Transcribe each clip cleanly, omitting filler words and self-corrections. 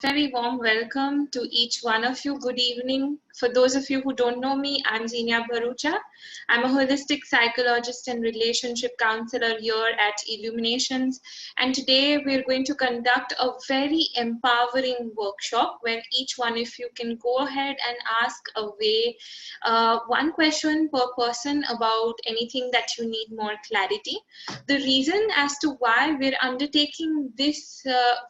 Very warm welcome to each one of you. Good evening. For those of you who don't know me, I'm Zinnia Bharucha. I'm a holistic psychologist and relationship counselor here at Illuminations. And today we're going to conduct a very empowering workshop where each one of you can go ahead and ask away one question per person about anything that you need more clarity. The reason as to why we're undertaking this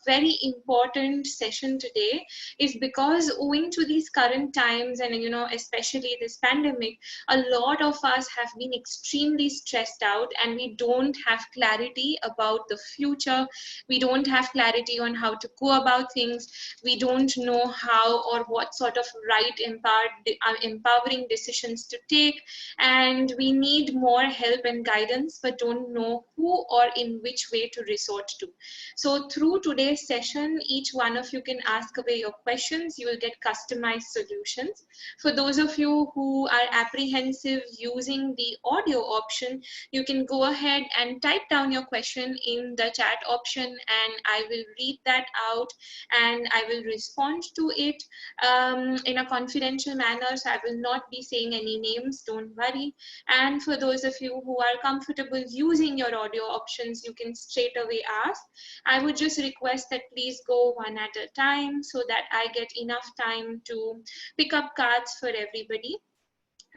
very important session today is because owing to these current times and especially this pandemic, a lot of us have been extremely stressed out and we don't have clarity about the future. We don't have clarity on how to go about things. We don't know how or what sort of empowering decisions to take, and we need more help and guidance but don't know who or in which way to resort to. So through today's session, each one of you can ask away your questions. You will get customized solutions. For those of you who are apprehensive using the audio option, you can go ahead and type down your question in the chat option and I will read that out and I will respond to it in a confidential manner. So I will not be saying any names, don't worry. And for those of you who are comfortable using your audio options, you can straight away ask. I would just request that please go one at a time so that I get enough time to pick up cards for everybody.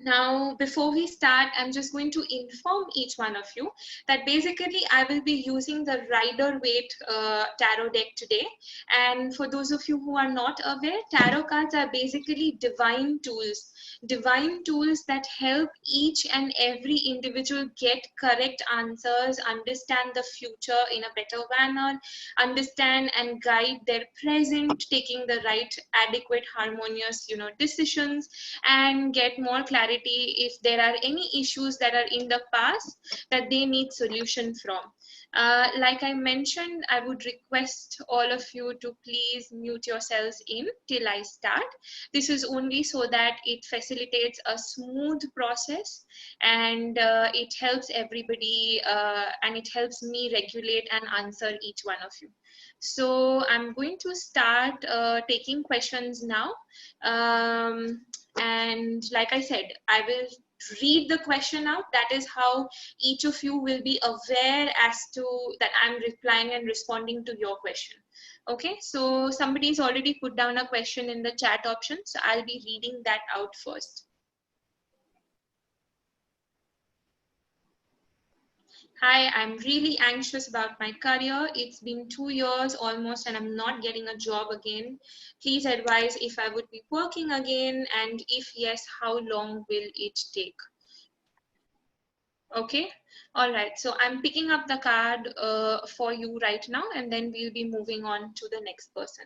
Now, before we start, I'm just going to inform each one of you that basically I will be using the Rider-Waite tarot deck today. And for those of you who are not aware, tarot cards are basically divine tools that help each and every individual get correct answers, understand the future in a better manner, understand and guide their present, taking the right, adequate, harmonious, decisions, and get more clarity if there are any issues that are in the past that they need solution from. Like I mentioned, I would request all of you to please mute yourselves in till I start. This is only so that it facilitates a smooth process and it helps everybody and it helps me regulate and answer each one of you. So I'm going to start taking questions now. And like I said, I will read the question out. That is how each of you will be aware as to that I'm replying and responding to your question. Okay, so somebody's already put down a question in the chat option, so I'll be reading that out first. Hi, I'm really anxious about my career. It's been 2 years almost and I'm not getting a job again. Please advise if I would be working again, and if yes, how long will it take? Okay, all right. So I'm picking up the card for you right now, and then we'll be moving on to the next person.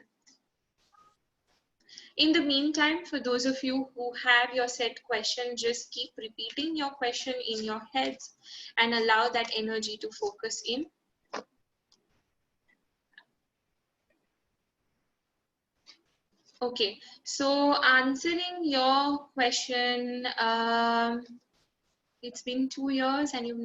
In the meantime, for those of you who have your set question, just keep repeating your question in your heads and allow that energy to focus in. Okay, so answering your question, it's been 2 years and you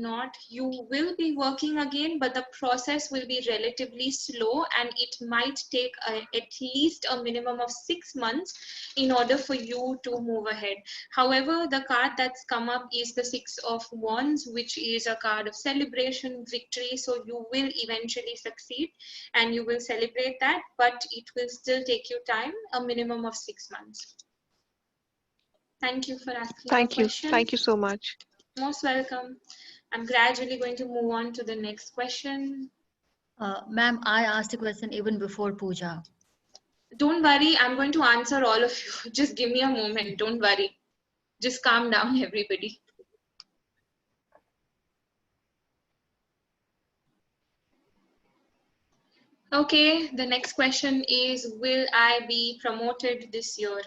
will be working again, but the process will be relatively slow and it might take at least a minimum of 6 months in order for you to move ahead. However, the card that's come up is the 6 of Wands, which is a card of celebration, victory. So you will eventually succeed and you will celebrate that, but it will still take you time, a minimum of 6 months. Thank you for asking the question. Thank you so much. Most welcome. I'm gradually going to move on to the next question. Ma'am, I asked a question even before puja. Don't worry, I'm going to answer all of you. Just give me a moment. Don't worry. Just calm down, everybody. Okay, the next question is, will I be promoted this year?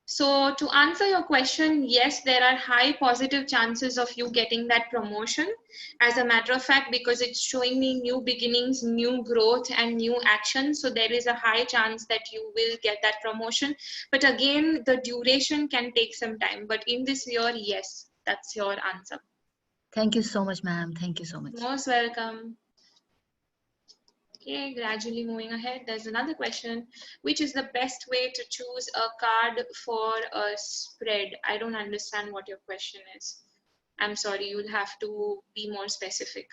So to answer your question, yes, there are high positive chances of you getting that promotion. As a matter of fact, because it's showing me new beginnings, new growth, and new action. So there is a high chance that you will get that promotion. But again, the duration can take some time. But in this year, yes, that's your answer. Thank you so much, ma'am. Thank you so much. Most welcome. Okay, gradually moving ahead. There's another question. Which is the best way to choose a card for a spread? I don't understand what your question is. I'm sorry, you'll have to be more specific.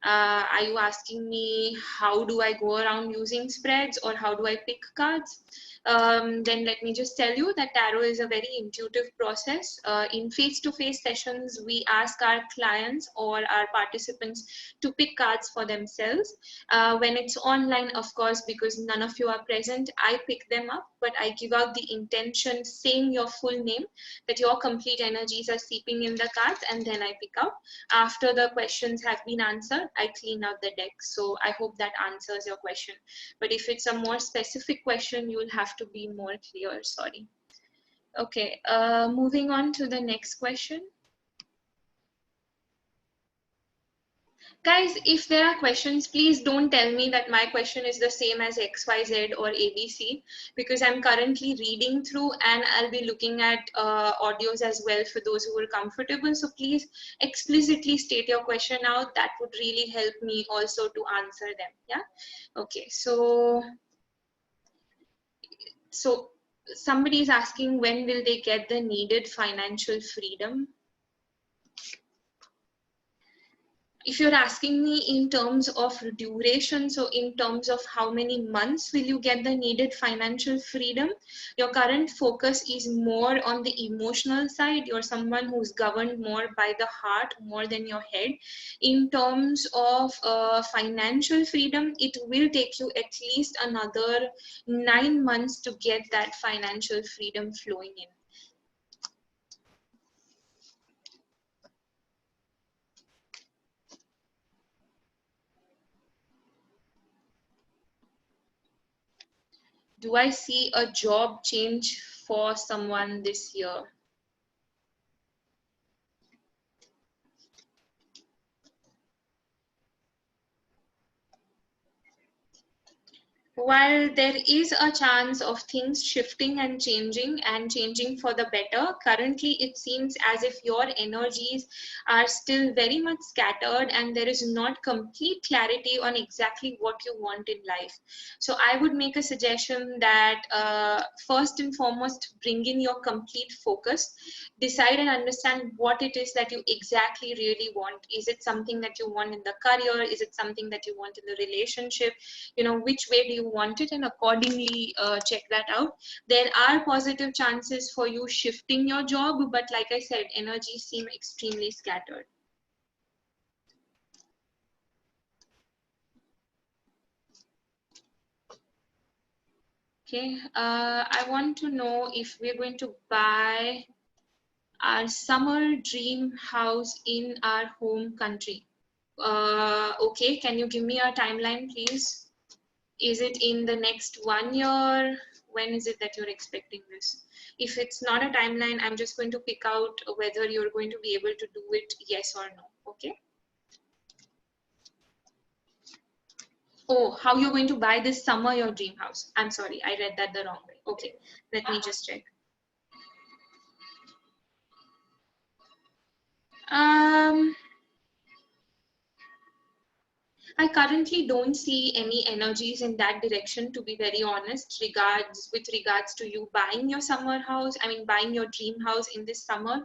Are you asking me how do I go around using spreads, or how do I pick cards? Then let me just tell you that tarot is a very intuitive process. In face-to-face sessions, we ask our clients or our participants to pick cards for themselves. When it's online, of course, because none of you are present, I pick them up, but I give out the intention saying your full name, that your complete energies are seeping in the cards, and then I pick out. After the questions have been answered, I clean out the deck. So I hope that answers your question. But if it's a more specific question, you will have to be more clear. Sorry. Okay, moving on to the next question. Guys, if there are questions, please don't tell me that my question is the same as XYZ or ABC, because I'm currently reading through and I'll be looking at audios as well for those who are comfortable. So please explicitly state your question out. That would really help me also to answer them. Yeah. Okay. So somebody is asking, when will they get the needed financial freedom? If you're asking me in terms of duration, so in terms of how many months will you get the needed financial freedom, your current focus is more on the emotional side. You're someone who's governed more by the heart more than your head. In terms of financial freedom, it will take you at least another 9 months to get that financial freedom flowing in. Do I see a job change for someone this year? While there is a chance of things shifting and changing for the better, currently it seems as if your energies are still very much scattered and there is not complete clarity on exactly what you want in life. So I would make a suggestion that first and foremost, bring in your complete focus. Decide and understand what it is that you exactly really want. Is it something that you want in the career? Is it something that you want in the relationship? Which way do you want it, and accordingly check that out. There are positive chances for you shifting your job, but like I said, energies seem extremely scattered. Okay, I want to know if we're going to buy our summer dream house in our home country. Okay, can you give me a timeline, please? Is it in the next 1 year? When is it that you're expecting this? If it's not a timeline, I'm just going to pick out whether you're going to be able to do it, yes or no. Okay. Oh, how you're going to buy this summer your dream house? I'm sorry, I read that the wrong way. Okay, let me just check. Um, I currently don't see any energies in that direction, to be very honest, with regards to you buying your summer house, I mean, buying your dream house in this summer.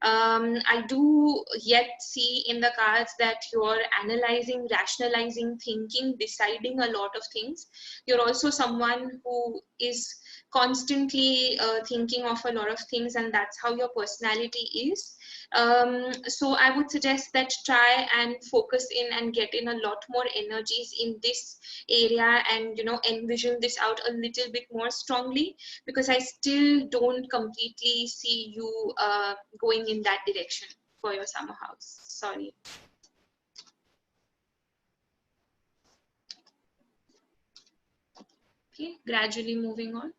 I do yet see in the cards that you're analyzing, rationalizing, thinking, deciding a lot of things. You're also someone who is constantly thinking of a lot of things, and that's how your personality is. So I would suggest that try and focus in and get in a lot more energies in this area, and envision this out a little bit more strongly, because I still don't completely see you going in that direction for your summer house. Sorry. Okay, gradually moving on.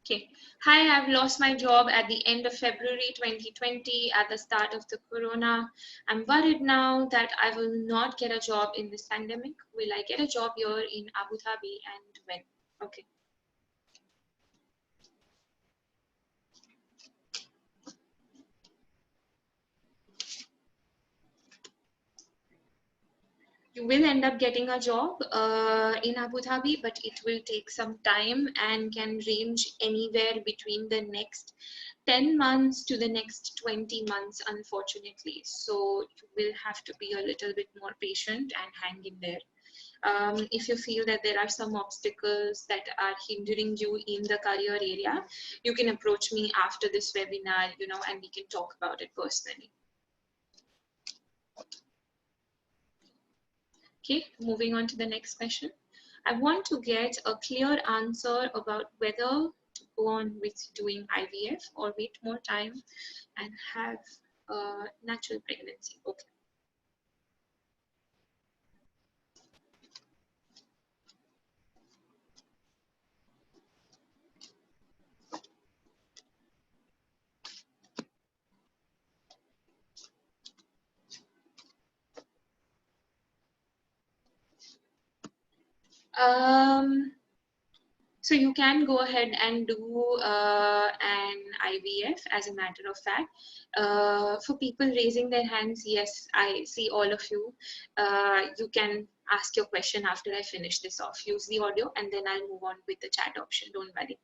Okay. Hi, I've lost my job at the end of February 2020 at the start of the corona. I'm worried now that I will not get a job in this pandemic. Will I get a job here in Abu Dhabi, and when? Okay. You will end up getting a job in Abu Dhabi, but it will take some time and can range anywhere between the next 10 months to the next 20 months, unfortunately. So you will have to be a little bit more patient and hang in there. If you feel that there are some obstacles that are hindering you in the career area, you can approach me after this webinar, and we can talk about it personally. Okay, moving on to the next question. I want to get a clear answer about whether to go on with doing IVF or wait more time and have a natural pregnancy. Okay. So you can go ahead and do an IVF as a matter of fact. For people raising their hands, yes, I see all of you. You can ask your question after I finish this off. Use the audio and then I'll move on with the chat option, don't worry.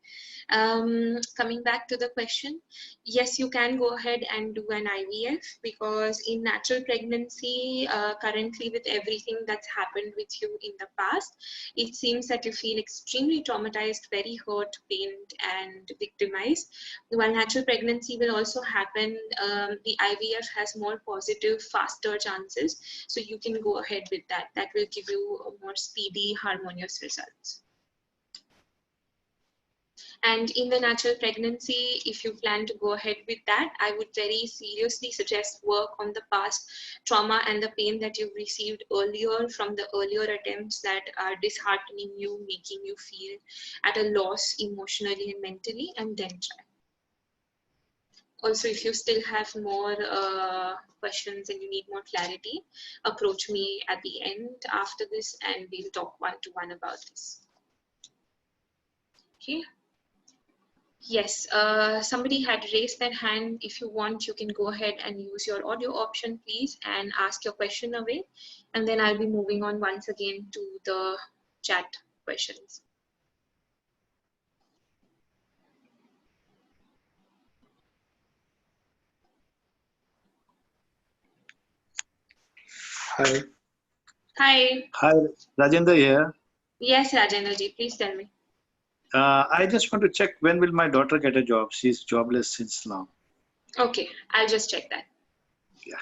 Coming back to the question, yes, you can go ahead and do an IVF because in natural pregnancy, currently with everything that's happened with you in the past, it seems that you feel extremely traumatized, very hurt, pained, and victimized. While natural pregnancy will also happen, the IVF has more positive, faster chances. So you can go ahead with that. That will give you a more speedy, harmonious results. And in the natural pregnancy, if you plan to go ahead with that, I would very seriously suggest work on the past trauma and the pain that you've received earlier from the earlier attempts that are disheartening you, making you feel at a loss emotionally and mentally, and then try. Also, if you still have more questions and you need more clarity, approach me at the end after this and we'll talk one-to-one about this. Okay. Yes, somebody had raised their hand. If you want, you can go ahead and use your audio option, please, and ask your question away. And then I'll be moving on once again to the chat questions. Hi. Hi. Hi, Rajendra here. Yes, Rajendra ji, please tell me. I just want to check when will my daughter get a job? She's jobless since long. Okay, I'll just check that. Yeah.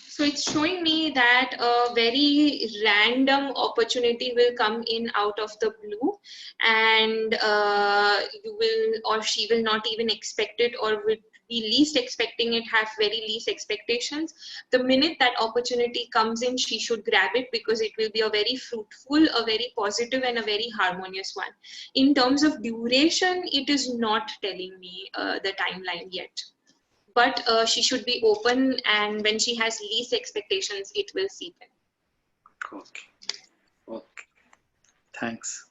So it's showing me that a very random opportunity will come in out of the blue, and you will, or she will not even expect it, or will be least expecting it, have very least expectations. The minute that opportunity comes in, she should grab it because it will be a very fruitful, a very positive, and a very harmonious one. In terms of duration, it is not telling me the timeline yet. But she should be open, and when she has least expectations, it will seep in. Okay. Okay. Thanks.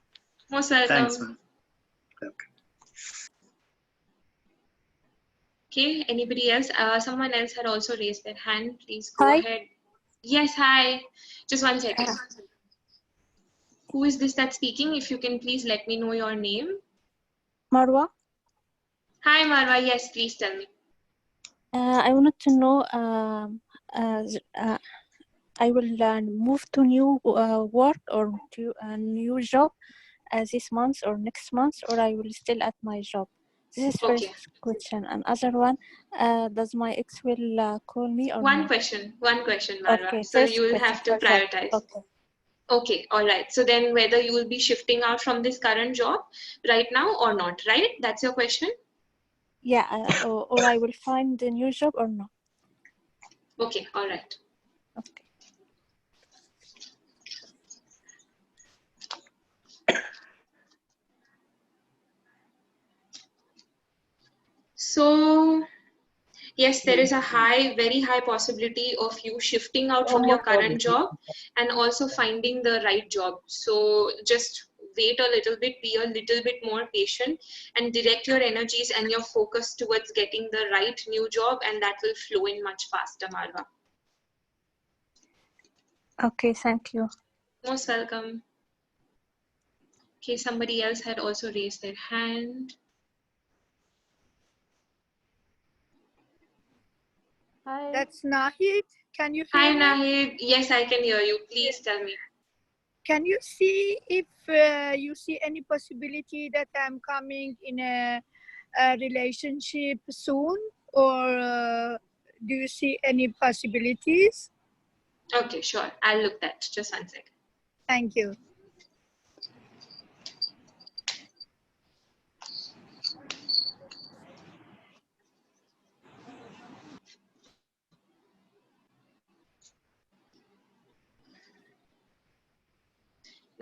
Most welcome. Thanks, ma'am. Okay. Okay, anybody else? Someone else had also raised their hand. Please go Hi. ahead. Yes, hi. Just 1 second. Who is this that's speaking? If you can please let me know your name. Marwa. Hi, Marwa. Yes, please tell me. I wanted to know I will move to new work or to a new job this month or next month, or I will still at my job. This is Okay. first question. And other one, does my ex will call me or One no? question, Marwa. Okay, So first you will question have to for that. prioritize. Okay. Okay, all right. So then whether you will be shifting out from this current job right now or not, right? That's your question? Yeah, or I will find a new job or no? Okay, all right. Okay. So yes, there is a very high possibility of you shifting out from your current job and also finding the right job. So just wait a little bit, be a little bit more patient, and direct your energies and your focus towards getting the right new job, and that will flow in much faster, Marwa. Okay, thank you. Most welcome. Okay, somebody else had also raised their hand. Hi. That's Nahid. Can you Hi, hear me? Nahid. Yes, I can hear you. Please tell me. Can you see if you see any possibility that I'm coming in a relationship soon, or do you see any possibilities? Okay, sure. I'll look that. Just one second. Thank you.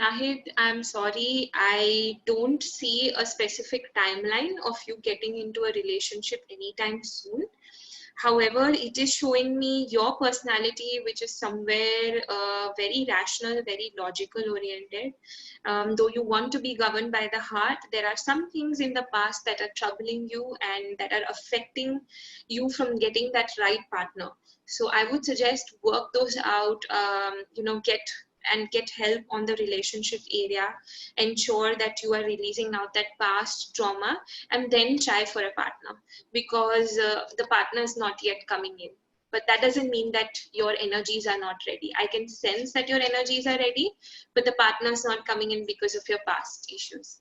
Nahid, I'm sorry, I don't see a specific timeline of you getting into a relationship anytime soon. However, it is showing me your personality, which is somewhere very rational, very logical oriented. Though you want to be governed by the heart, there are some things in the past that are troubling you and that are affecting you from getting that right partner. So I would suggest work those out, get help on the relationship area, ensure that you are releasing out that past trauma, and then try for a partner, because the partner is not yet coming in. But that doesn't mean that your energies are not ready. I can sense that your energies are ready, but the partner is not coming in because of your past issues.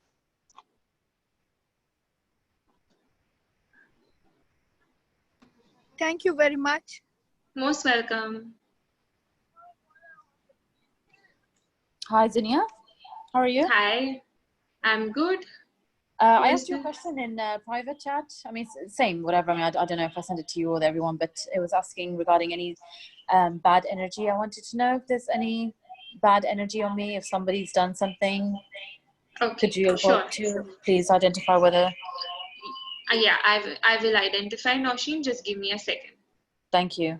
Thank you very much. Most welcome. Hi, Zinnia. How are you? Hi, I'm good. I Yes, asked you a question in private chat. I mean, same, whatever. I mean, I don't know if I sent it to you or everyone, but it was asking regarding any bad energy. I wanted to know if there's any bad energy on me, if somebody's done something. okay, Could you sure. to please identify whether... Yeah, I will identify, Noshin. Just give me a second. Thank you.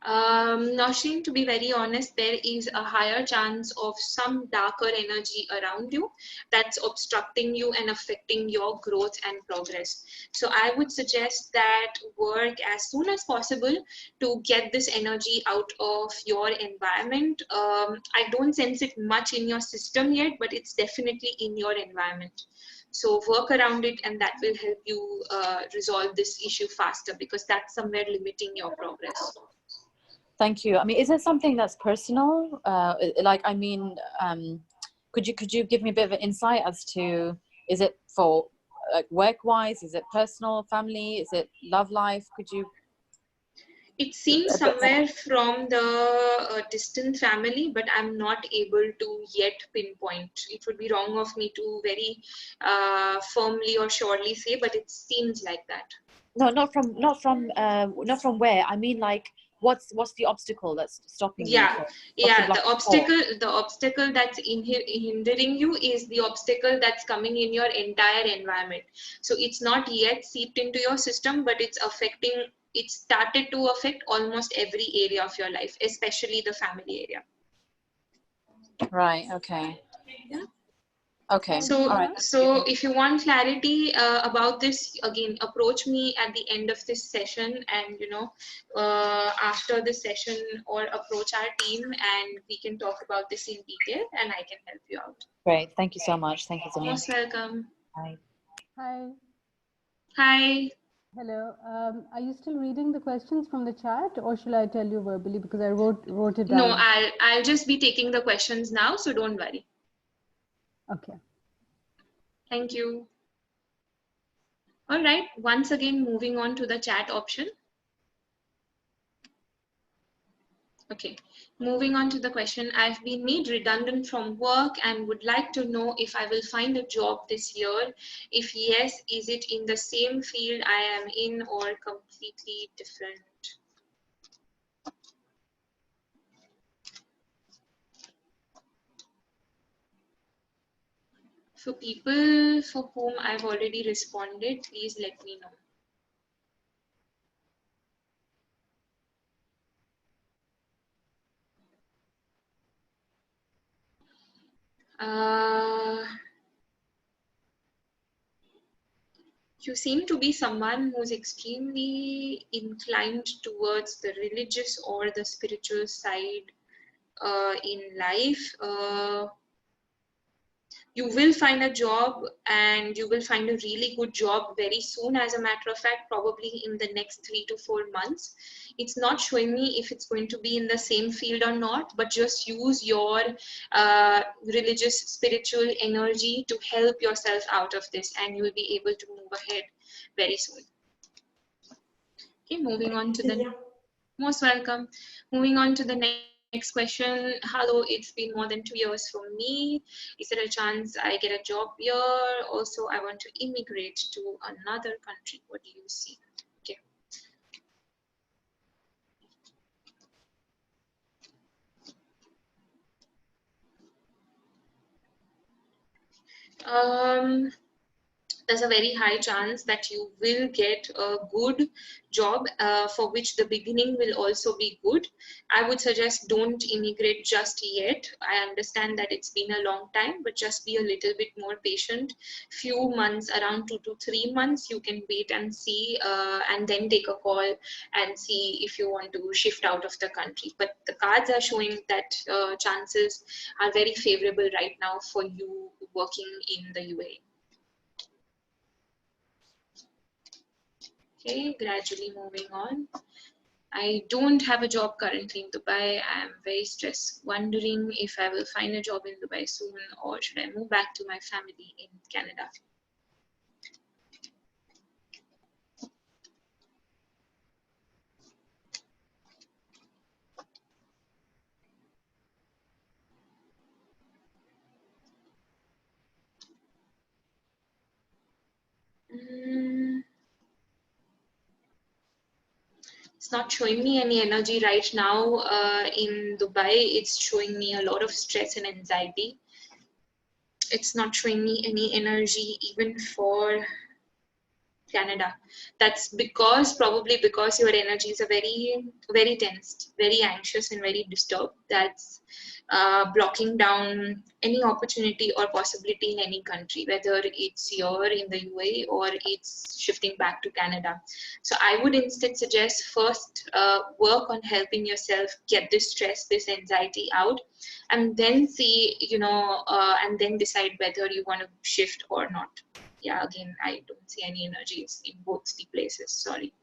Noshin, to be very honest, there is a higher chance of some darker energy around you that's obstructing you and affecting your growth and progress. So I would suggest that work as soon as possible to get this energy out of your environment. I don't sense it much in your system yet, but it's definitely in your environment. So work around it, and that will help you resolve this issue faster, because that's somewhere limiting your progress. Thank you. I mean, is it something that's personal? Could you give me a bit of an insight as to, is it for like work-wise? Is it personal, family? Is it love life? Could you? It seems somewhere from the distant family, but I'm not able to yet pinpoint. It would be wrong of me to very firmly or surely say, but it seems like that. No, not from where. I mean, like, what's the obstacle that's stopping you? The obstacle that's hindering you is the obstacle that's coming in your entire environment. So it's not yet seeped into your system, but it's started to affect almost every area of your life, especially the family area. Right. Okay. Yeah. Okay. So, all right. so if you want clarity about this, again, approach me at the end of this session, and after this session, or approach our team, and we can talk about this in detail, and I can help you out. Great. Thank you so much. Thank you, Zinnia. Most welcome. Bye. Hi. Hi. Hello. Are you still reading the questions from the chat, or shall I tell you verbally, because I wrote it down? No, I'll just be taking the questions now, so don't worry. Okay. Thank you. All right. Once again, moving on to the chat option. Okay, moving on to the question. I've been made redundant from work and would like to know if I will find a job this year. If yes, is it in the same field I am in or completely different? For people for whom I've already responded, please let me know. You seem to be someone who's extremely inclined towards the religious or the spiritual side in life. You will find a job, and you will find a really good job very soon. As a matter of fact, probably in the next 3 to 4 months. It's not showing me if it's going to be in the same field or not, but just use your religious spiritual energy to help yourself out of this, and you will be able to move ahead very soon. Okay, moving on to the most welcome. Moving on to the next question. Hello, it's been more than 2 years from me. Is there a chance I get a job here? Also, I want to immigrate to another country. What do you see? Okay. There's a very high chance that you will get a good job for which the beginning will also be good. I would suggest don't immigrate just yet. I understand that it's been a long time, but just be a little bit more patient. Few months, around 2 to 3 months, you can wait and see, and then take a call and see if you want to shift out of the country. But the cards are showing that chances are very favorable right now for you working in the UAE. Okay, gradually moving on. I don't have a job currently in Dubai. I am very stressed, wondering if I will find a job in Dubai soon, or should I move back to my family in Canada? It's not showing me any energy right now in Dubai. It's showing me a lot of stress and anxiety. It's not showing me any energy even for Canada. That's probably because your energies are very, very tense, very anxious, and very disturbed. That's blocking down any opportunity or possibility in any country, whether it's here in the UAE or it's shifting back to Canada. So I would instead suggest first work on helping yourself get this stress, this anxiety out, and then see, and then decide whether you want to shift or not. Yeah, again, I don't see any energies in both the places. Sorry.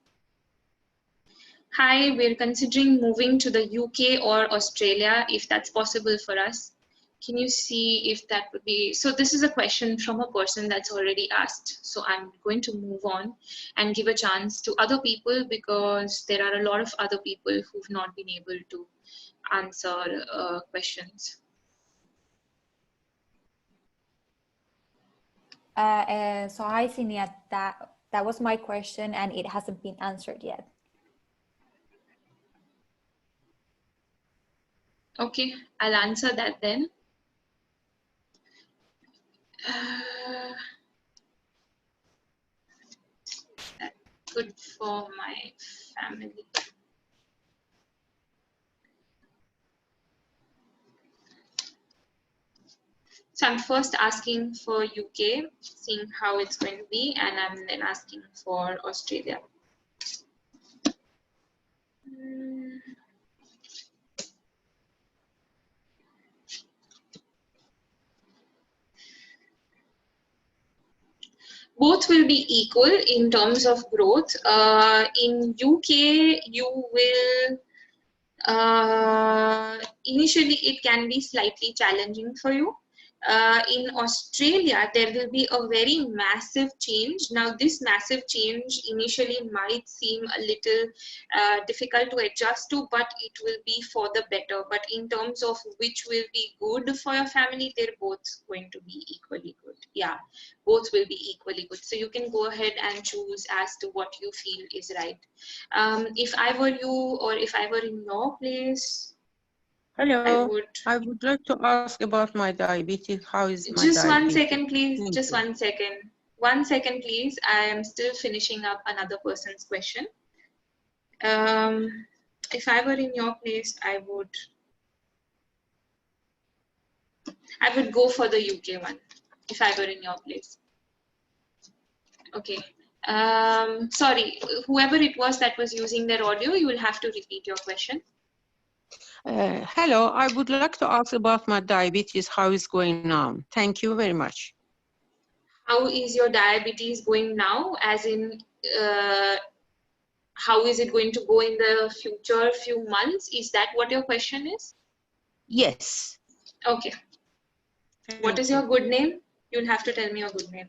Hi, we're considering moving to the UK or Australia if that's possible for us. Can you see if that would be, so this is a question from a person that's already asked. So I'm going to move on and give a chance to other people, because there are a lot of other people who've not been able to answer questions. So hi, Zinnia, that was my question and it hasn't been answered yet. Okay, I'll answer that then. That's good for my family. So I'm first asking for UK, seeing how it's going to be, and I'm then asking for Australia. Both will be equal in terms of growth. In UK, you will, initially it can be slightly challenging for you. In Australia, there will be a very massive change. Now, this massive change initially might seem a little difficult to adjust to, but it will be for the better. But in terms of which will be good for your family, they're both going to be equally good. Yeah, both will be equally good. So you can go ahead and choose as to what you feel is right. If I were you, or if I were in your place, Hello. would I would like to ask about my diabetes. How is my just one diabetes? second, please. Thank Just you. 1 second. 1 second, please. I am still finishing up another person's question. If I were in your place, I would go for the UK one. If I were in your place. Okay. Sorry, whoever it was that was using their audio, you will have to repeat your question. Hello. I would like to ask about my diabetes. How is going on? Thank you very much. How is your diabetes going now? As in, how is it going to go in the future few months? Is that what your question is? Yes. Okay. What is your good name? You'll have to tell me your good name.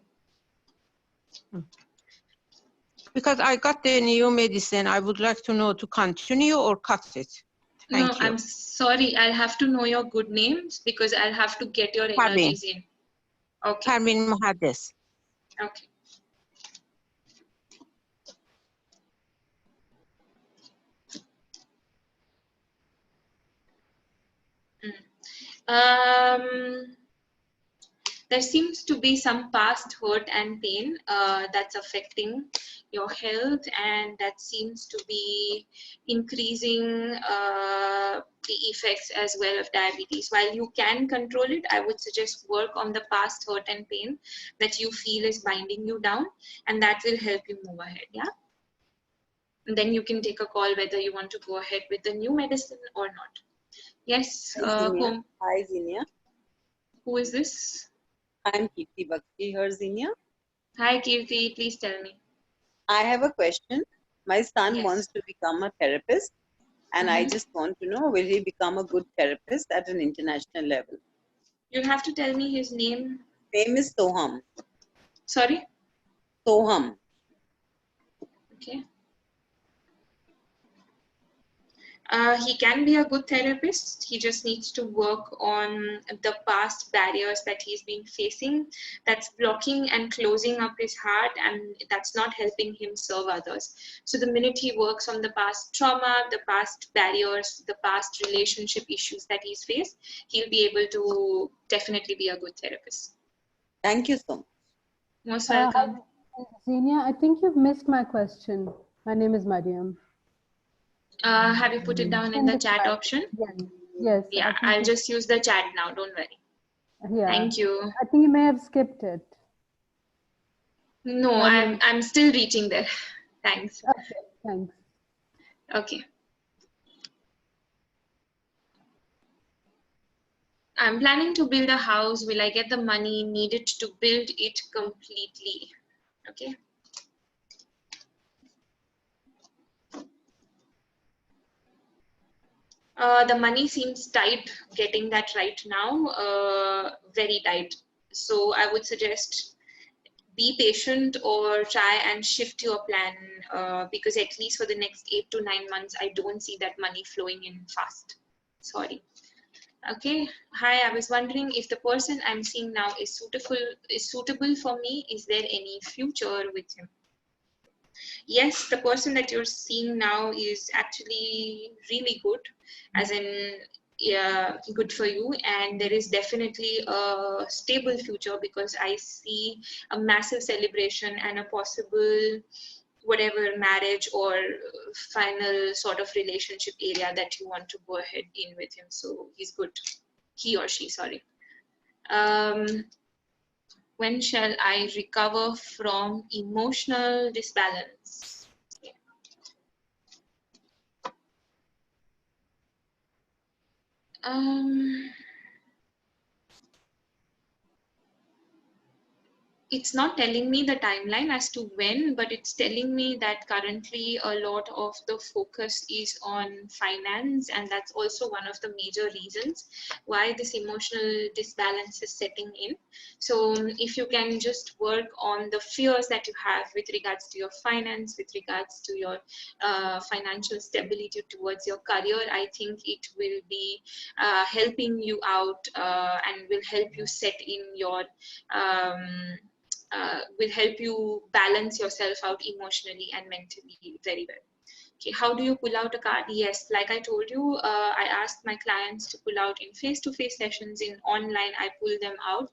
Because I got the new medicine, I would like to know to continue or cut it. Thank No, you. I'm sorry. I'll have to know your good names because I'll have to get your energies in. Okay. Parvin Muhaddes. Okay. There seems to be some past hurt and pain that's affecting your health, and that seems to be increasing the effects as well of diabetes. While you can control it, I would suggest work on the past hurt and pain that you feel is binding you down, and that will help you move ahead. Yeah. And then you can take a call whether you want to go ahead with the new medicine or not. Yes. Zinnia. Hi, Zinnia. Who is this? I'm Kirti Bakshi, her Zinnia. Hi, Kirti. Please tell me. I have a question. My son Yes. wants to become a therapist, and I just want to know, will he become a good therapist at an international level? You'll have to tell me his name. Name is Soham. Sorry? Soham. Okay. He can be a good therapist. He just needs to work on the past barriers that he's been facing that's blocking and closing up his heart, and that's not helping him serve others. So the minute he works on the past trauma, the past barriers, the past relationship issues that he's faced, he'll be able to definitely be a good therapist. Thank you so much. Most welcome. Zinnia, I think you've missed my question. My name is Mariam. Have you put it down in the chat option? Yes. Yeah, I'll just use the chat now. Don't worry. Yeah. Thank you. I think you may have skipped it. No, I'm still reaching there. Thanks. Okay, thanks. Okay. I'm planning to build a house. Will I get the money needed to build it completely? Okay. The money seems tight getting that right now, very tight. So I would suggest be patient or try and shift your plan because at least for the next 8 to 9 months, I don't see that money flowing in fast. Sorry. Okay. Hi, I was wondering if the person I'm seeing now is suitable for me. Is there any future with him? Yes, the person that you're seeing now is actually really good, as in good for you, and there is definitely a stable future because I see a massive celebration and a possible whatever marriage or final sort of relationship area that you want to go ahead in with him. So he's good. He or she, sorry. When shall I recover from emotional disbalance? It's not telling me the timeline as to when, but it's telling me that currently a lot of the focus is on finance, and that's also one of the major reasons why this emotional disbalance is setting in. So if you can just work on the fears that you have with regards to your finance, with regards to your financial stability towards your career, I think it will be helping you out and will help you set in your will help you balance yourself out emotionally and mentally very well. Okay, how do you pull out a card? Yes, like I told you, I asked my clients to pull out in face-to-face sessions. In online, I pull them out,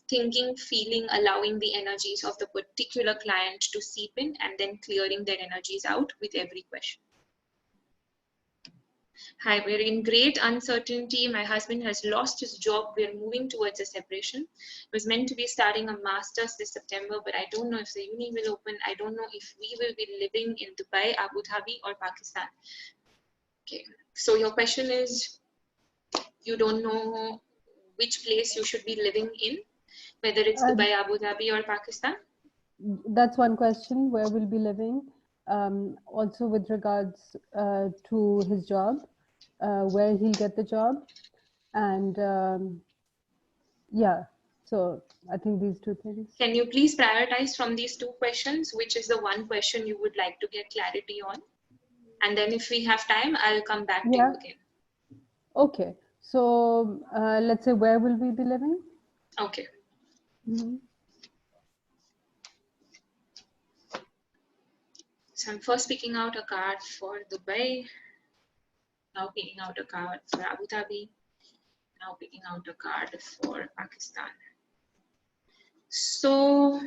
thinking, feeling, allowing the energies of the particular client to seep in, and then clearing their energies out with every question. Hi, we're in great uncertainty. My husband has lost his job. We're moving towards a separation. It was meant to be starting a master's this September, but I don't know if the uni will open. I don't know if we will be living in Dubai, Abu Dhabi, or Pakistan. Okay, so your question is, you don't know which place you should be living in, whether it's Dubai, Abu Dhabi, or Pakistan? That's one question, where we'll be living. Also with regards to his job, where he'll get the job. And yeah, so I think these two things. Can you please prioritize from these two questions, which is the one question you would like to get clarity on? And then if we have time, I'll come back to you again. Okay, so let's say, where will we be living? Okay. Mm-hmm. So I'm first picking out a card for Dubai, now picking out a card for Abu Dhabi, now picking out a card for Pakistan. So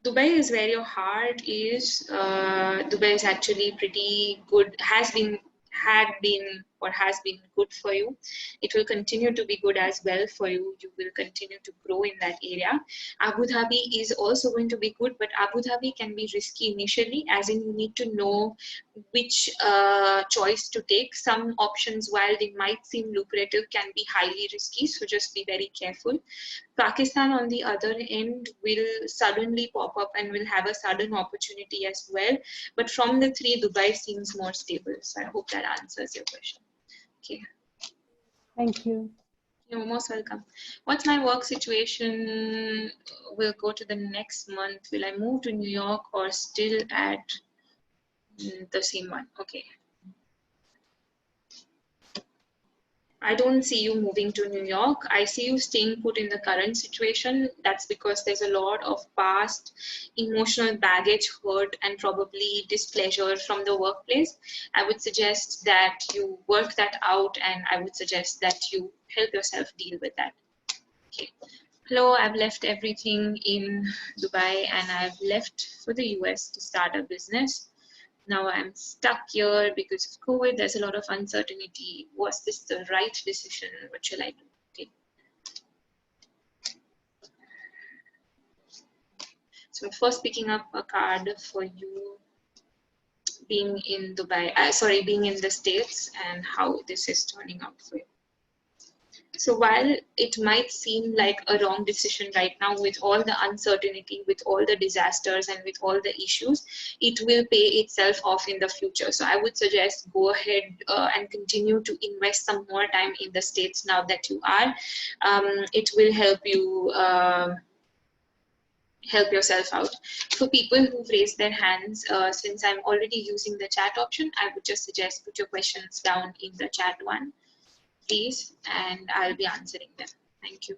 Dubai is where your heart is. Dubai is actually pretty good, has been good for you. It will continue to be good as well for you. You will continue to grow in that area. Abu Dhabi is also going to be good, but Abu Dhabi can be risky initially, as in you need to know which choice to take. Some options, while they might seem lucrative, can be highly risky, so just be very careful. Pakistan, on the other end, will suddenly pop up and will have a sudden opportunity as well. But from the three, Dubai seems more stable. So I hope that answers your question. Okay. Thank you. You're most welcome. What's my work situation? We'll go to the next month. Will I move to New York or still at the same one? Okay. I don't see you moving to New York. I see you staying put in the current situation. That's because there's a lot of past emotional baggage, hurt, and probably displeasure from the workplace. I would suggest that you work that out, and I would suggest that you help yourself deal with that. Okay. Hello, I've left everything in Dubai and I've left for the US to start a business. Now I'm stuck here because of COVID. There's a lot of uncertainty. Was this the right decision? What shall I do? Okay. So I'm first picking up a card for you being in Dubai, being in the States, and how this is turning out for you. So while it might seem like a wrong decision right now, with all the uncertainty, with all the disasters, and with all the issues, it will pay itself off in the future. So I would suggest go ahead and continue to invest some more time in the States now that you are. It will help you help yourself out. For people who've raised their hands, since I'm already using the chat option, I would just suggest put your questions down in the chat one, please, and I'll be answering them. Thank you.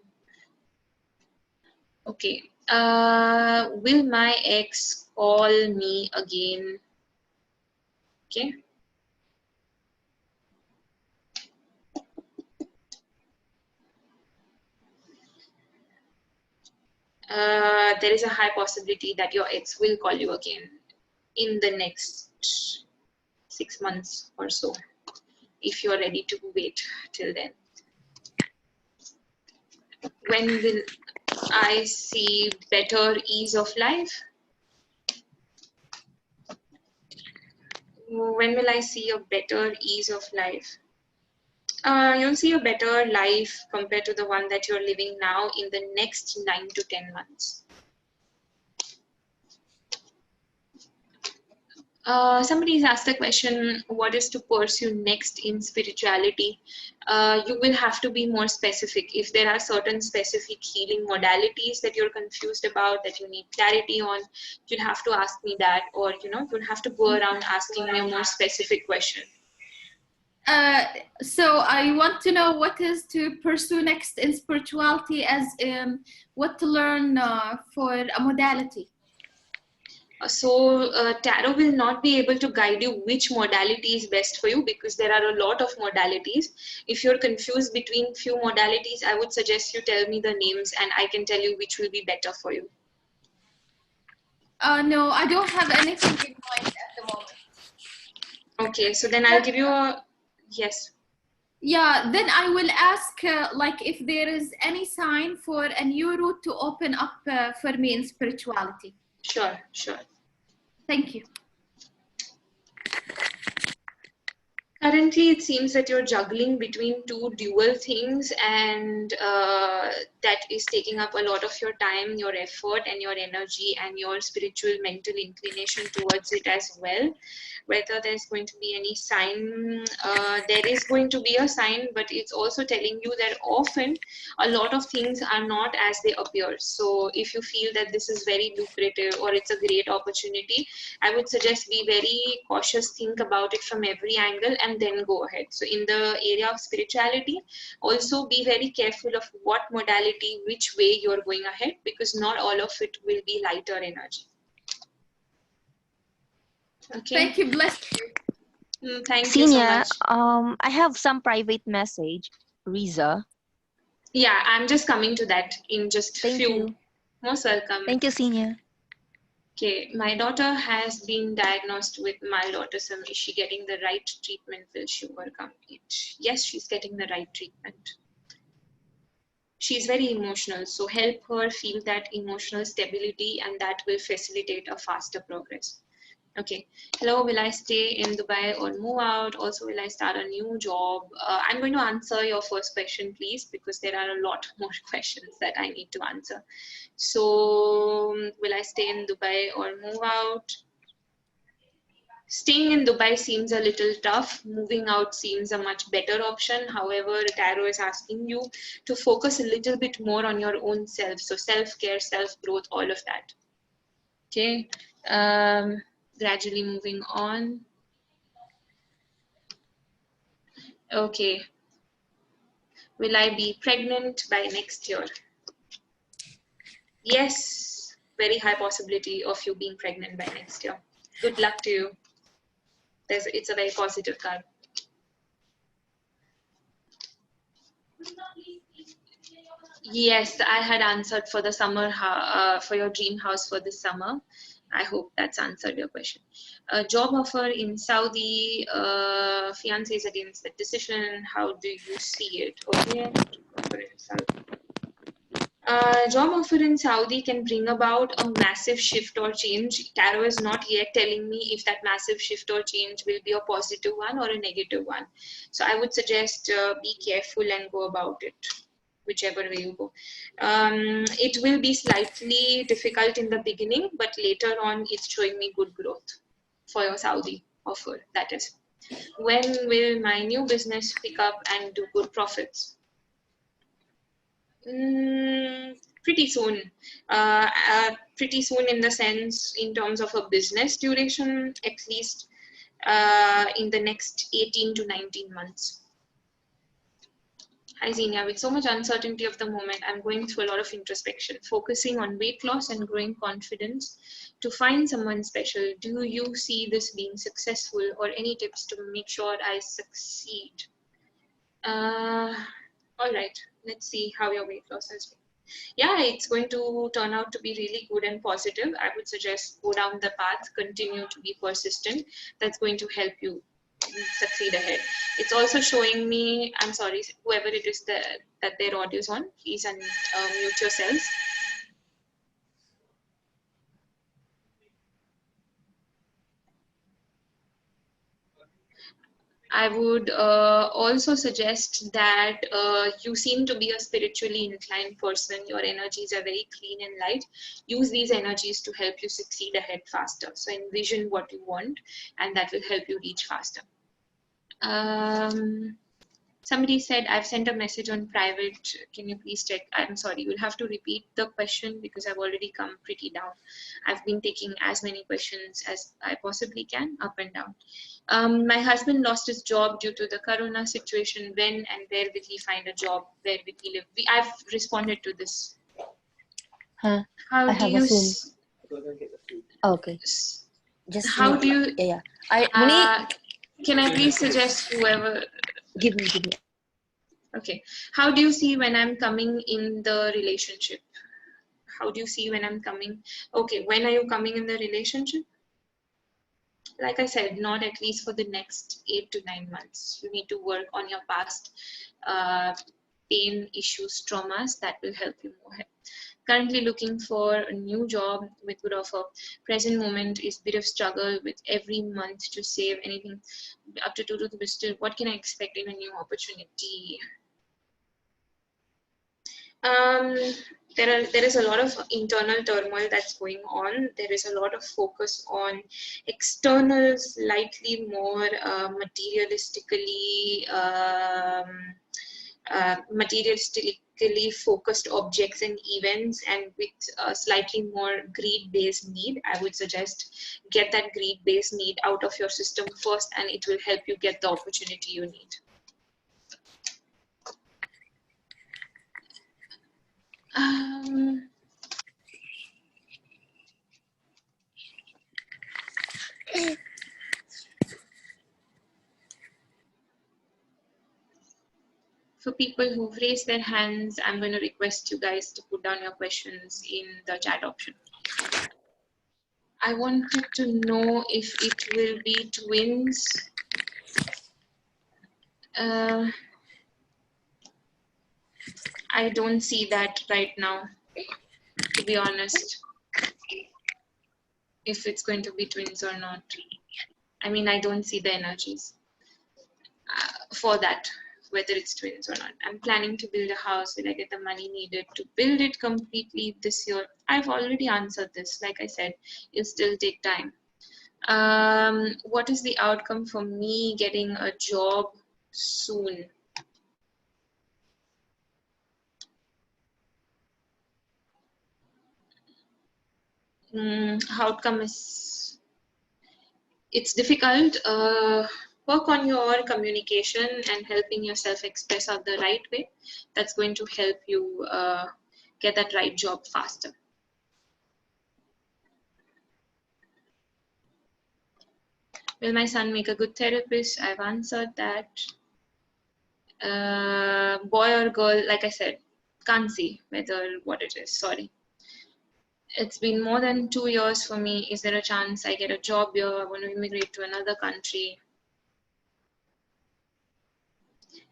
Okay. Will my ex call me again? Okay. There is a high possibility that your ex will call you again in the next 6 months or so, if you're ready to wait till then. When will I see better ease of life? When will I see a better ease of life? You'll see a better life compared to the one that you're living now in the next 9 to 10 months. Somebody's asked the question, what is to pursue next in spirituality? You will have to be more specific. If there are certain specific healing modalities that you're confused about, that you need clarity on, you'll have to ask me that, or you'll have to go around asking me a more specific question. So I want to know what is to pursue next in spirituality, as what to learn for a modality. So tarot will not be able to guide you which modality is best for you, because there are a lot of modalities. If you're confused between few modalities, I would suggest you tell me the names and I can tell you which will be better for you. No, I don't have anything in mind at the moment. Okay, so then I'll give you a yes. Yeah, then I will ask like if there is any sign for a new route to open up for me in spirituality. Sure, sure. Thank you. Currently, it seems that you're juggling between two dual things, and that is taking up a lot of your time, your effort, and your energy, and your spiritual mental inclination towards it as well. Whether there's going to be any sign, there is going to be a sign, but it's also telling you that often a lot of things are not as they appear. So if you feel that this is very lucrative or it's a great opportunity, I would suggest be very cautious, think about it from every angle, and then go ahead. So in the area of spirituality, also be very careful of what modality, which way you're going ahead, because not all of it will be lighter energy. Okay. Thank you. Bless you. Thank you so much. I have some private message, Riza. Yeah, I'm just coming to that in just Thank few. you. Most welcome. Thank you, Zinnia. Okay, my daughter has been diagnosed with mild autism. Is she getting the right treatment? Will she overcome it? Yes, she's getting the right treatment. She's very emotional, so help her feel that emotional stability, and that will facilitate a faster progress. Okay, hello, will I stay in Dubai or move out? Also, will I start a new job? I'm going to answer your first question, please, because there are a lot more questions that I need to answer. So, will I stay in Dubai or move out? Staying in Dubai seems a little tough. Moving out seems a much better option. However, Tarot is asking you to focus a little bit more on your own self. So self-care, self-growth, all of that. Okay. Gradually moving on. Okay. Will I be pregnant by next year? Yes. Very high possibility of you being pregnant by next year. Good luck to you. It's a very positive card. Yes, I had answered for the summer, for your dream house for this summer. I hope that's answered your question. A job offer in Saudi, fiance is against the decision. How do you see it? Okay. Job offer in Saudi can bring about a massive shift or change. Tarot is not yet telling me if that massive shift or change will be a positive one or a negative one. So I would suggest be careful and go about it, whichever way you go. It will be slightly difficult in the beginning, but later on it's showing me good growth for your Saudi offer, that is. When will my new business pick up and do good profits? Pretty soon. Pretty soon in the sense, in terms of a business duration, at least in the next 18 to 19 months. Hi Zinnia, with so much uncertainty of the moment, I'm going through a lot of introspection, focusing on weight loss and growing confidence to find someone special. Do you see this being successful, or any tips to make sure I succeed? All right, let's see how your weight loss has been. Yeah, it's going to turn out to be really good and positive. I would suggest go down the path, continue to be persistent. That's going to help you succeed ahead. It's also showing me, I'm sorry, whoever it is that their audio is on, please unmute yourselves. I would also suggest that you seem to be a spiritually inclined person. Your energies are very clean and light. Use these energies to help you succeed ahead faster. So envision what you want, and that will help you reach faster. Somebody said, I've sent a message on private. Can you please check? I'm sorry, you'll have to repeat the question because I've already come pretty down. I've been taking as many questions as I possibly can, up and down. My husband lost his job due to the corona situation. When and where will he find a job? Where will he live? I've responded to this. Huh. How I do have you a Zoom. Okay. Just How do you? Yeah. Muni, can I please suggest whoever? Give me. Okay. How do you see when I'm coming in the relationship? How do you see when I'm coming? Okay. When are you coming in the relationship? Like I said, not at least for the next 8 to 9 months. You need to work on your past pain, issues, traumas that will help you move ahead. Currently looking for a new job with good offer. Present moment is a bit of struggle with every month to save anything up to 2 to the still. What can I expect in a new opportunity? There is a lot of internal turmoil that's going on. There is a lot of focus on external, slightly more materialistically focused objects and events, and with a slightly more greed-based need. I would suggest get that greed-based need out of your system first, and it will help you get the opportunity you need. For people who've raised their hands, I'm going to request you guys to put down your questions in the chat option. I wanted to know if it will be twins. I don't see that right now, to be honest, if it's going to be twins or not. I mean, I don't see the energies for that, whether it's twins or not. I'm planning to build a house. Will I get the money needed to build it completely this year? I've already answered this. Like I said, it'll still take time. What is the outcome for me getting a job soon? Outcome is, it's difficult. Work on your communication and helping yourself express out the right way. That's going to help you get that right job faster. Will my son make a good therapist? I've answered that. Boy or girl, like I said, can't see whether what it is, sorry. It's been more than 2 years for me. Is there a chance I get a job here? I want to immigrate to another country.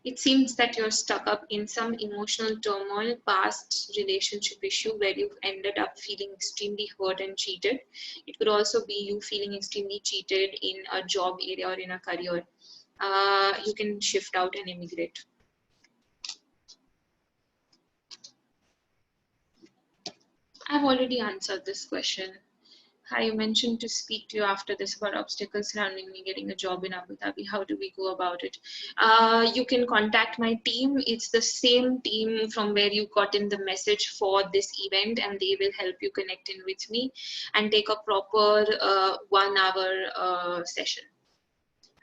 It seems that you're stuck up in some emotional turmoil, past relationship issue where you've ended up feeling extremely hurt and cheated. It could also be you feeling extremely cheated in a job area or in a career. You can shift out and immigrate. I've already answered this question. Hi, you mentioned to speak to you after this about obstacles surrounding me getting a job in Abu Dhabi. How do we go about it? You can contact my team. It's the same team from where you got in the message for this event, and they will help you connect in with me and take a proper 1 hour session.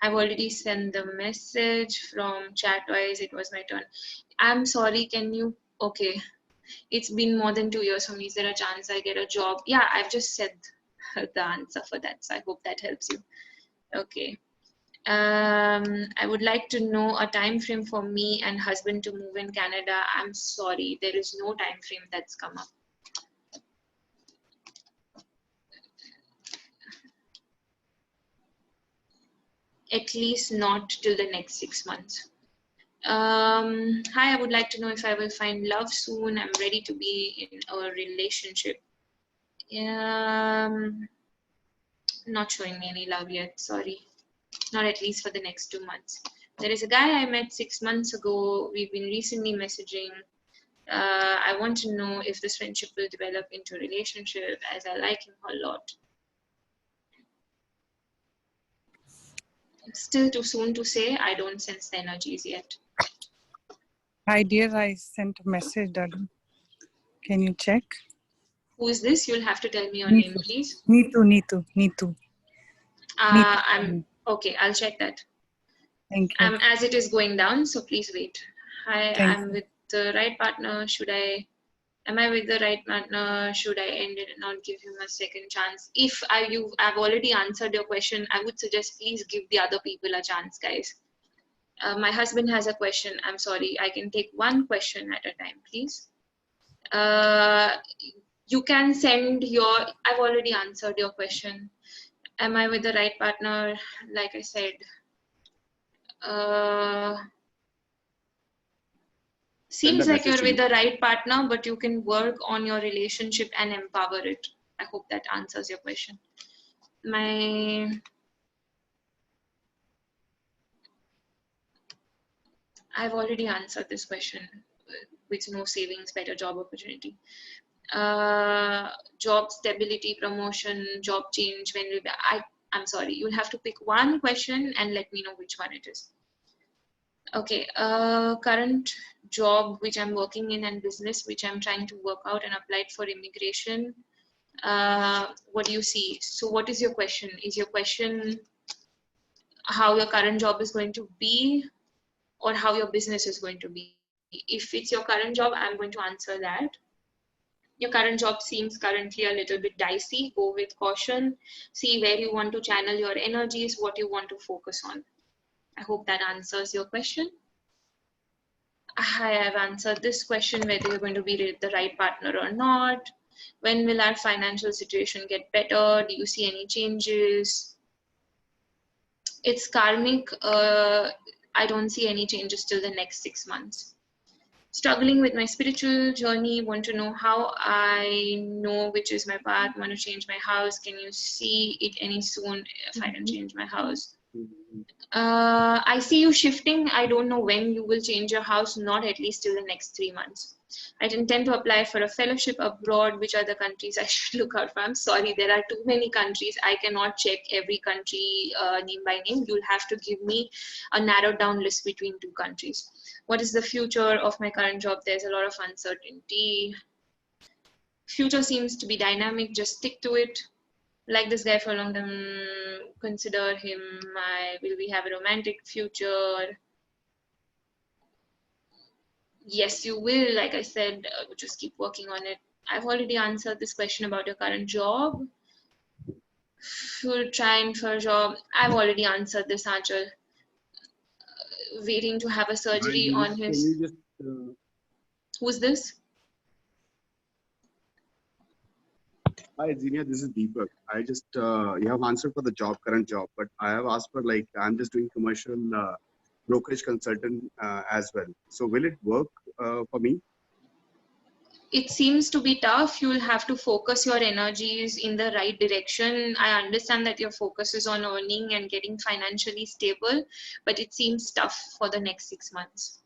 I've already sent the message from chat-wise. It was my turn. I'm sorry, can you? Okay. It's been more than 2 years for me. Is there a chance I get a job? Yeah, I've just said the answer for that. So I hope that helps you. Okay. I would like to know a time frame for me and husband to move in Canada. I'm sorry, there is no time frame that's come up. At least not till the next 6 months. Hi, I would like to know if I will find love soon. I'm ready to be in a relationship. Not showing me any love yet, sorry. Not at least for the next 2 months. There is a guy I met 6 months ago. We've been recently messaging. I want to know if this friendship will develop into a relationship, as I like him a lot. It's still too soon to say. I don't sense the energies yet. Hi dear, I sent a message, Dadu. Can you check? Who is this? You'll have to tell me your name, please. Neetu. I'm okay. I'll check that. Thank you. As it is going down, so please wait. Hi, Thank I'm you. with the right partner. Should I Am I with the right partner? Should I end it and not give him a second chance? If I've already answered your question, I would suggest please give the other people a chance, guys. My husband has a question. I'm sorry. I can take one question at a time, please. You can send your, I've already answered your question. Am I with the right partner? Like I said, seems like you're with the right partner, but you can work on your relationship and empower it. I hope that answers your question. I've already answered this question. With no savings, better job opportunity. Job stability, promotion, job change. When I'm sorry, you'll have to pick one question and let me know which one it is. Okay, current job which I'm working in and business which I'm trying to work out and applied for immigration. What do you see? So what is your question? Is your question how your current job is going to be or how your business is going to be? If it's your current job, I'm going to answer that. Your current job seems currently a little bit dicey. Go with caution. See where you want to channel your energies, what you want to focus on. I hope that answers your question. I have answered this question, whether you're going to be the right partner or not. When will our financial situation get better? Do you see any changes? It's karmic. I don't see any changes till the next 6 months. Struggling with my spiritual journey, want to know how I know which is my path, want to change my house. Can you see it any soon if I can change my house? I see you shifting. I don't know when you will change your house, not at least till the next 3 months. I intend to apply for a fellowship abroad. Which are the countries I should look out for? I'm sorry, there are too many countries. I cannot check every country name by name. You'll have to give me a narrowed down list between 2 countries. What is the future of my current job? There's a lot of uncertainty. Future seems to be dynamic. Just stick to it. Like this guy for a long time. Consider him. Will we have a romantic future? Yes, you will. Like I said, just keep working on it. I've already answered this question about your current job. Should trying for a job. I've already answered this, Anchal. Waiting to have a surgery on his. Can you just, Who's this? Hi, Zinnia, this is Deepak. I just, you have answered for the job, current job, but I have asked for like, I'm just doing commercial brokerage consultant as well. So will it work for me? It seems to be tough. You'll have to focus your energies in the right direction. I understand that your focus is on earning and getting financially stable, but it seems tough for the next 6 months.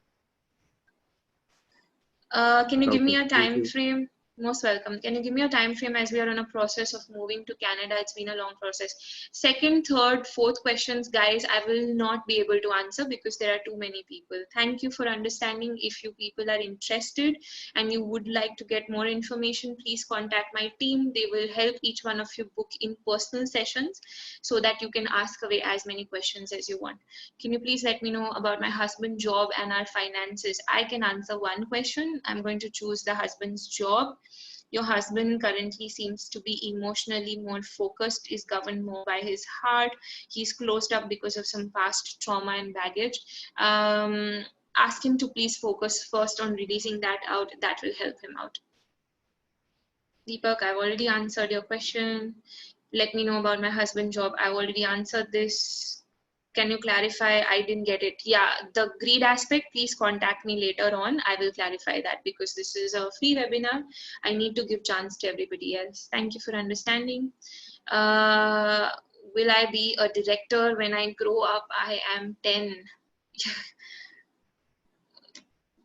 Can you give me a time frame? Most welcome. Can you give me a time frame, as we are on a process of moving to Canada? It's been a long process. Second, third, fourth questions, guys, I will not be able to answer because there are too many people. Thank you for understanding. If you people are interested and you would like to get more information, please contact my team. They will help each one of you book in personal sessions so that you can ask away as many questions as you want. Can you please let me know about my husband's job and our finances? I can answer one question. I'm going to choose the husband's job. Your husband currently seems to be emotionally more focused, is governed more by his heart. He's closed up because of some past trauma and baggage. Ask him to please focus first on releasing that out. That will help him out. Deepak, I've already answered your question. Let me know about my husband's job. I've already answered this. Can you clarify? I didn't get it. Yeah, the greed aspect, please contact me later on. I will clarify that because this is a free webinar. I need to give chance to everybody else. Thank you for understanding. Will I be a director when I grow up? I am 10.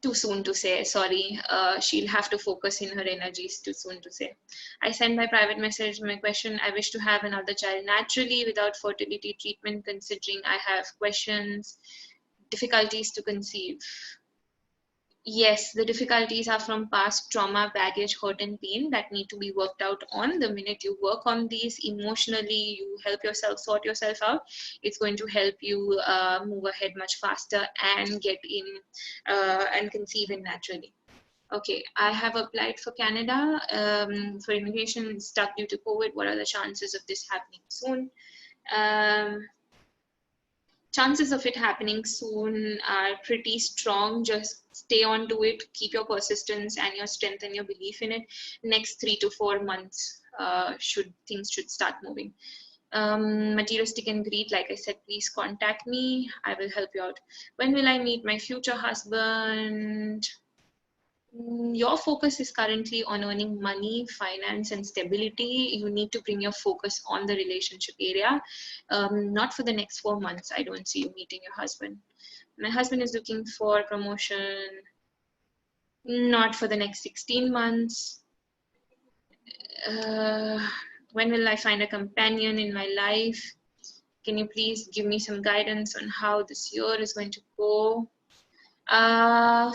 Too soon to say, sorry. She'll have to focus in her energies, too soon to say. I send my private message, my question. I wish to have another child naturally without fertility treatment, considering I have questions, difficulties to conceive. Yes, the difficulties are from past trauma, baggage, hurt and pain that need to be worked out on. The minute you work on these emotionally, you help yourself sort yourself out, it's going to help you move ahead much faster and get in and conceive in naturally. Okay, I have applied for Canada for immigration, stuck due to COVID. What are the chances of this happening soon? Chances of it happening soon are pretty strong. Just stay on to it, keep your persistence and your strength and your belief in it. Next 3 to 4 months, things should start moving. Materialistic and greed, like I said, please contact me. I will help you out. When will I meet my future husband? Your focus is currently on earning money, finance, and stability. You need to bring your focus on the relationship area. Not for the next 4 months. I don't see you meeting your husband. My husband is looking for promotion. Not for the next 16 months. When will I find a companion in my life? Can you please give me some guidance on how this year is going to go?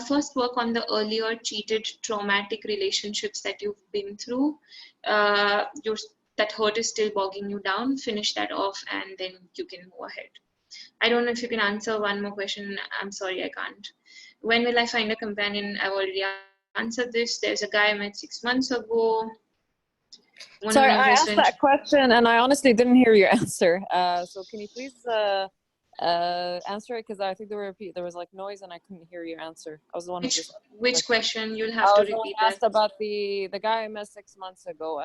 First, work on the earlier cheated, traumatic relationships that you've been through. That hurt is still bogging you down. Finish that off, and then you can move ahead. I don't know if you can answer one more question. I'm sorry, I can't. When will I find a companion? I've already answered this. There's a guy I met 6 months ago. Sorry, I asked that question and I honestly didn't hear your answer. So can you please answer it? Because I think there was like noise and I couldn't hear your answer. I was the one who just Which question? You'll have to repeat that. I asked about the guy I met 6 months ago,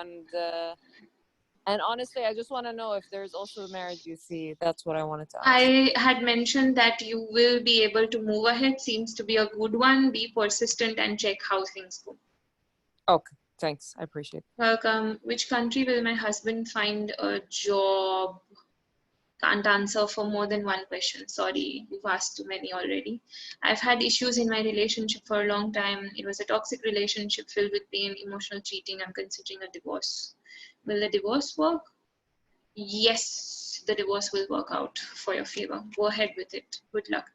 and honestly, I just want to know if there's also marriage you see. That's what I wanted to ask. I had mentioned that you will be able to move ahead. Seems to be a good one. Be persistent and check how things go. Okay, thanks. I appreciate it. Welcome. Which country will my husband find a job? Can't answer for more than one question. Sorry, you've asked too many already. I've had issues in my relationship for a long time. It was a toxic relationship filled with pain, emotional cheating. I'm considering a divorce. Will the divorce work? Yes, the divorce will work out for your favor. Go ahead with it. Good luck.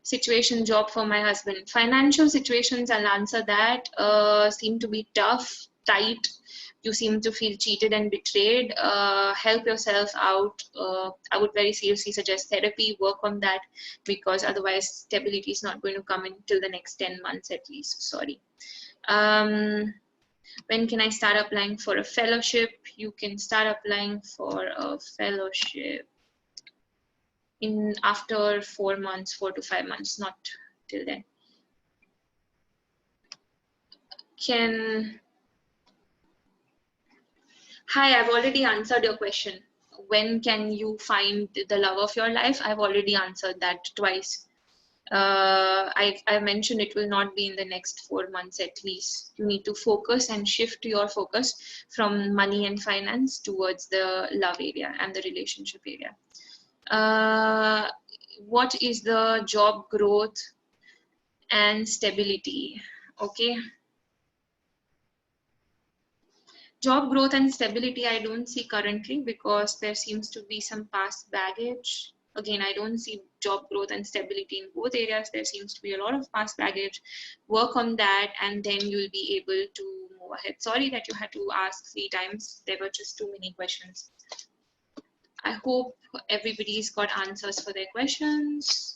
Situation, job for my husband. Financial situations, I'll answer that. Seem to be tough, tight. You seem to feel cheated and betrayed. Help yourself out. I would very seriously suggest therapy. Work on that, because otherwise stability is not going to come in till the next 10 months at least. Sorry. When can I start applying for a fellowship? You can start applying for a fellowship after 4 months, 4 to 5 months, not till then. Hi, I've already answered your question. When can you find the love of your life? I've already answered that twice. I mentioned it will not be in the next 4 months at least. You need to focus and shift your focus from money and finance towards the love area and the relationship area. What is the job growth and stability? Okay. Job growth and stability I don't see currently, because there seems to be some past baggage. Again, I don't see job growth and stability in both areas. There seems to be a lot of past baggage. Work on that and then you'll be able to move ahead. Sorry that you had to ask 3 times. There were just too many questions. I hope everybody's got answers for their questions.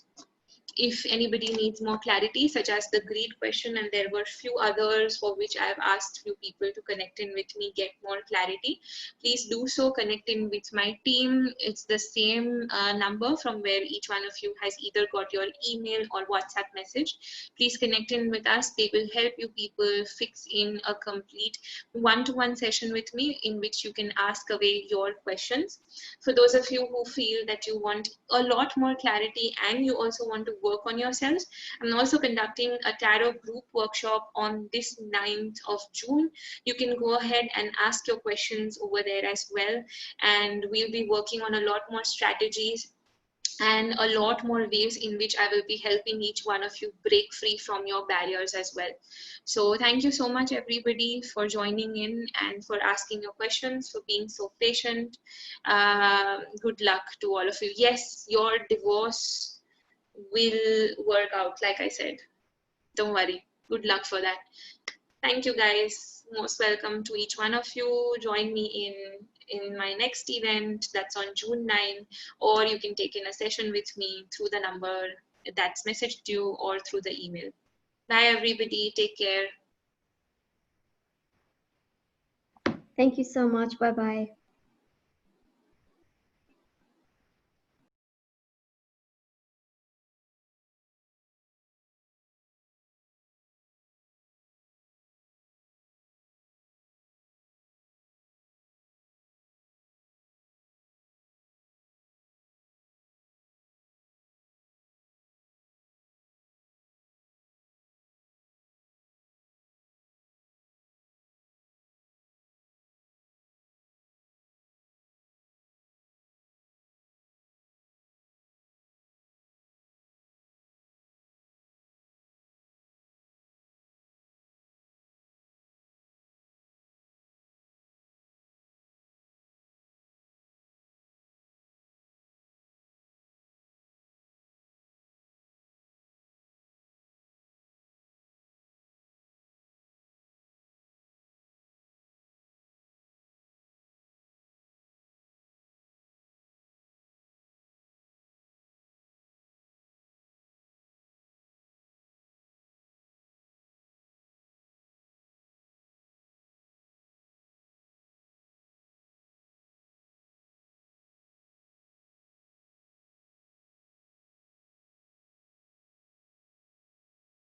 If anybody needs more clarity, such as the greed question, and there were few others for which I have asked few people to connect in with me, get more clarity, please do so. Connect in with my team. It's the same number from where each one of you has either got your email or WhatsApp message. Please connect in with us. They will help you people fix in a complete one-to-one session with me in which you can ask away your questions. For those of you who feel that you want a lot more clarity and you also want to work on yourselves, I'm also conducting a tarot group workshop on this 9th of June. You can go ahead and ask your questions over there as well, and we'll be working on a lot more strategies and a lot more ways in which I will be helping each one of you break free from your barriers as well. So thank you so much everybody for joining in and for asking your questions, for being so patient. Good luck to all of you. Yes, your divorce will work out, like I said. Don't worry. Good luck for that. Thank you guys. Most welcome to each one of you. Join me in my next event that's on June 9, or you can take in a session with me through the number that's messaged you or through the email. Bye everybody, take care. Thank you so much. Bye bye.